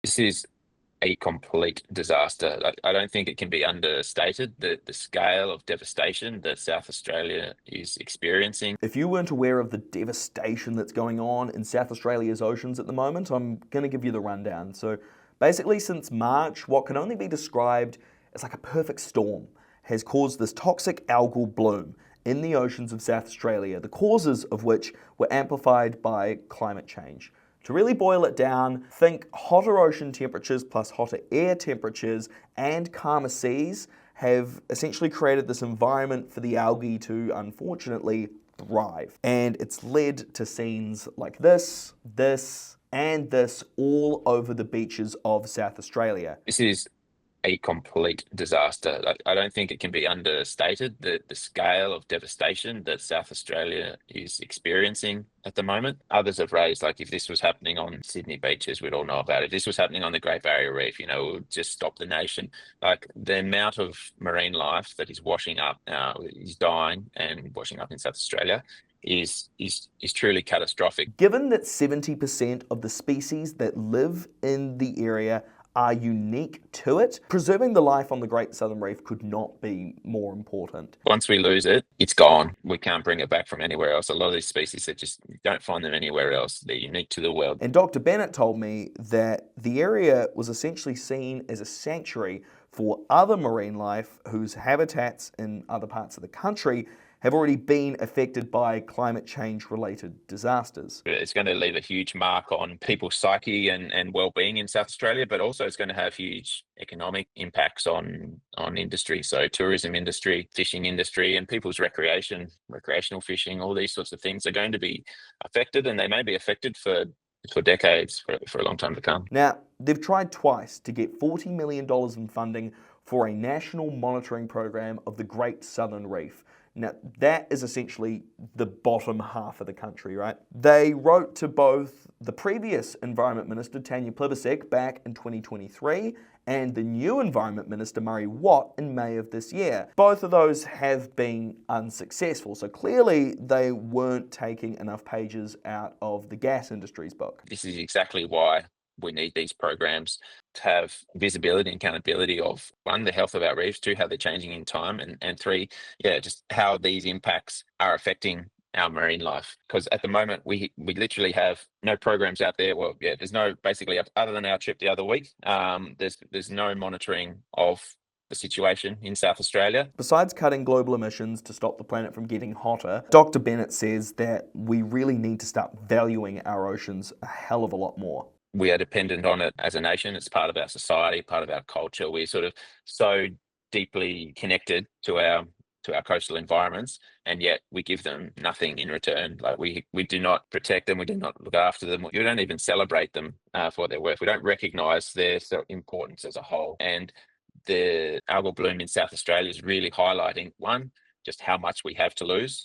This is a complete disaster. I don't think it can be understated the scale of devastation that South Australia is experiencing. If you weren't aware of the devastation that's going on in South Australia's oceans at the moment, I'm going to give you the rundown. So, basically, since March, what can only be described as like a perfect storm has caused this toxic algal bloom in the oceans of South Australia, the causes of which were amplified by climate change. To really boil it down, think hotter ocean temperatures plus hotter air temperatures and calmer seas have essentially created this environment for the algae to, unfortunately, thrive. And it's led to scenes like this, and this all over the beaches of South Australia. This is a complete disaster. I don't think it can be understated the scale of devastation that South Australia is experiencing at the moment. Others have raised, like, if this was happening on Sydney beaches, we'd all know about it. If this was happening on the Great Barrier Reef, it would just stop the nation. Like, the amount of marine life that is washing up, is dying and washing up in South Australia is truly catastrophic. Given that 70% of the species that live in the area are unique to it, preserving the life on the Great Southern Reef could not be more important. Once we lose it, it's gone. We can't bring it back from anywhere else. A lot of these species, that just don't find them anywhere else. They're unique to the world. And Dr. Bennett told me that the area was essentially seen as a sanctuary for other marine life whose habitats in other parts of the country have already been affected by climate change related disasters. It's going to leave a huge mark on people's psyche and well-being in South Australia, but also it's going to have huge economic impacts on industry. So tourism industry, fishing industry, and people's recreational fishing, all these sorts of things are going to be affected, and they may be affected for decades, for a long time to come. Now, they've tried twice to get $40 million in funding for a national monitoring program of the Great Southern Reef. Now, that is essentially the bottom half of the country, right? They wrote to both the previous Environment Minister, Tanya Plibersek, back in 2023, and the new Environment Minister, Murray Watt, in May of this year. Both of those have been unsuccessful, so clearly they weren't taking enough pages out of the gas industry's book. This is exactly why we need these programs to have visibility and accountability of, one, the health of our reefs, two, how they're changing in time, and three, just how these impacts are affecting our marine life. Because at the moment, we literally have no programs out there. Well, there's no, basically, other than our trip the other week, there's no monitoring of the situation in South Australia. Besides cutting global emissions to stop the planet from getting hotter, Dr. Bennett says that we really need to start valuing our oceans a hell of a lot more. We are dependent on it as a nation. It's part of our society, part of our culture. We're sort of so deeply connected to our coastal environments, and yet we give them nothing in return. Like, we do not protect them, we do not look after them, we don't even celebrate them for what they're worth. We don't recognise their importance as a whole. And the algal bloom in South Australia is really highlighting, one, just how much we have to lose,